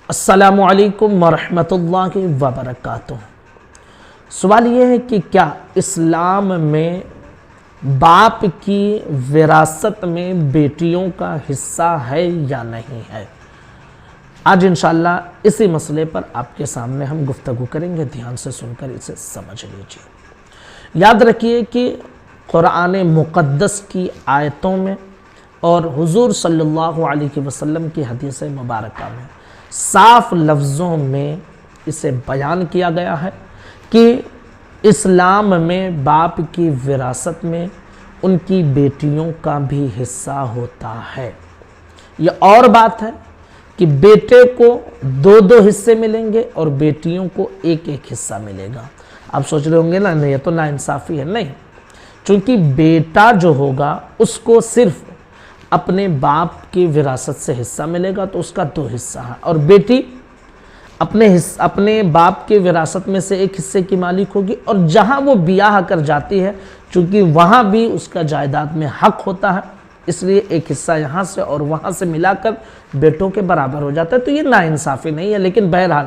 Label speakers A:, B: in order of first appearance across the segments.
A: السلام علیکم ورحمۃ اللہ وبرکاتہ۔ سوال یہ ہے کہ کیا اسلام میں باپ کی وراثت میں بیٹیوں کا حصہ ہے یا نہیں ہے؟ آج انشاءاللہ اسی مسئلے پر آپ کے سامنے ہم گفتگو کریں گے، دھیان سے سن کر اسے سمجھ لیجیے۔ یاد رکھیے کہ قرآن مقدس کی آیتوں میں اور حضور صلی اللہ علیہ وسلم کی حدیث مبارکہ میں صاف لفظوں میں اسے بیان کیا گیا ہے کہ اسلام میں باپ کی وراثت میں ان کی بیٹیوں کا بھی حصہ ہوتا ہے۔ یہ اور بات ہے کہ بیٹے کو دو حصے ملیں گے اور بیٹیوں کو ایک حصہ ملے گا۔ آپ سوچ رہے ہوں گے نا یہ تو ناانصافی ہے۔ نہیں، چونکہ بیٹا جو ہوگا اس کو صرف اپنے باپ کی وراثت سے حصہ ملے گا تو اس کا دو حصہ ہے، اور بیٹی اپنے باپ کی وراثت میں سے ایک حصے کی مالک ہوگی، اور جہاں وہ بیاہ کر جاتی ہے چونکہ وہاں بھی اس کا جائیداد میں حق ہوتا ہے، اس لیے ایک حصہ یہاں سے اور وہاں سے ملا کر بیٹوں کے برابر ہو جاتا ہے۔ تو یہ ناانصافی نہیں ہے، لیکن بہرحال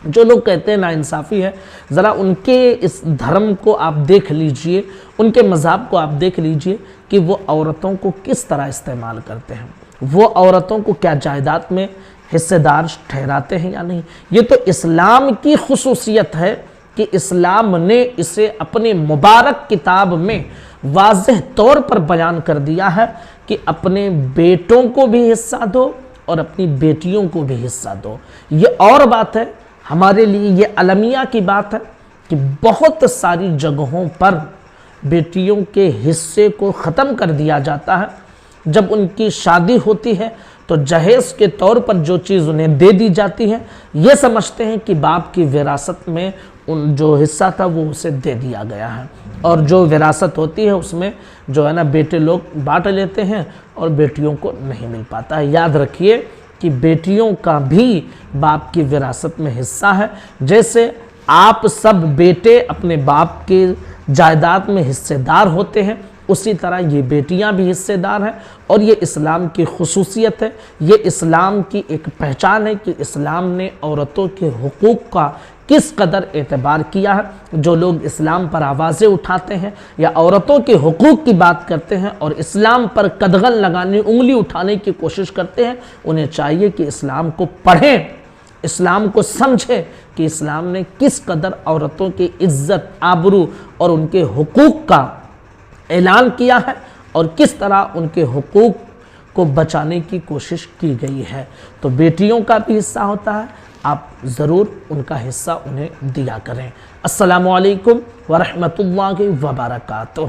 A: جو لوگ کہتے ہیں ناانصافی ہے، ذرا ان کے اس دھرم کو آپ دیکھ لیجئے، ان کے مذہب کو آپ دیکھ لیجئے کہ وہ عورتوں کو کس طرح استعمال کرتے ہیں، وہ عورتوں کو کیا جائیداد میں حصے دار ٹھہراتے ہیں یا نہیں۔ یہ تو اسلام کی خصوصیت ہے کہ اسلام نے اسے اپنے مبارک کتاب میں واضح طور پر بیان کر دیا ہے کہ اپنے بیٹوں کو بھی حصہ دو اور اپنی بیٹیوں کو بھی حصہ دو۔ یہ اور بات ہے، ہمارے لیے یہ المیہ کی بات ہے کہ بہت ساری جگہوں پر بیٹیوں کے حصے کو ختم کر دیا جاتا ہے۔ جب ان کی شادی ہوتی ہے تو جہیز کے طور پر جو چیز انہیں دے دی جاتی ہے، یہ سمجھتے ہیں کہ باپ کی وراثت میں ان جو حصہ تھا وہ اسے دے دیا گیا ہے، اور جو وراثت ہوتی ہے اس میں جو ہے نا بیٹے لوگ بانٹ لیتے ہیں اور بیٹیوں کو نہیں مل پاتا ہے۔ یاد رکھیے کہ بیٹیوں کا بھی باپ کی وراثت میں حصہ ہے۔ جیسے آپ سب بیٹے اپنے باپ کے جائیداد میں حصے دار ہوتے ہیں، اسی طرح یہ بیٹیاں بھی حصے دار ہیں، اور یہ اسلام کی خصوصیت ہے، یہ اسلام کی ایک پہچان ہے کہ اسلام نے عورتوں کے حقوق کا کس قدر اعتبار کیا ہے۔ جو لوگ اسلام پر آوازیں اٹھاتے ہیں یا عورتوں کے حقوق کی بات کرتے ہیں اور اسلام پر قدغن لگانے، انگلی اٹھانے کی کوشش کرتے ہیں، انہیں چاہیے کہ اسلام کو پڑھیں، اسلام کو سمجھیں کہ اسلام نے کس قدر عورتوں کی عزت، آبرو اور ان کے حقوق کا اعلان کیا ہے، اور کس طرح ان کے حقوق کو بچانے کی کوشش کی گئی ہے۔ تو بیٹیوں کا بھی حصہ ہوتا ہے، آپ ضرور ان کا حصہ انہیں دیا کریں۔ السلام علیکم ورحمۃ اللہ وبرکاتہ۔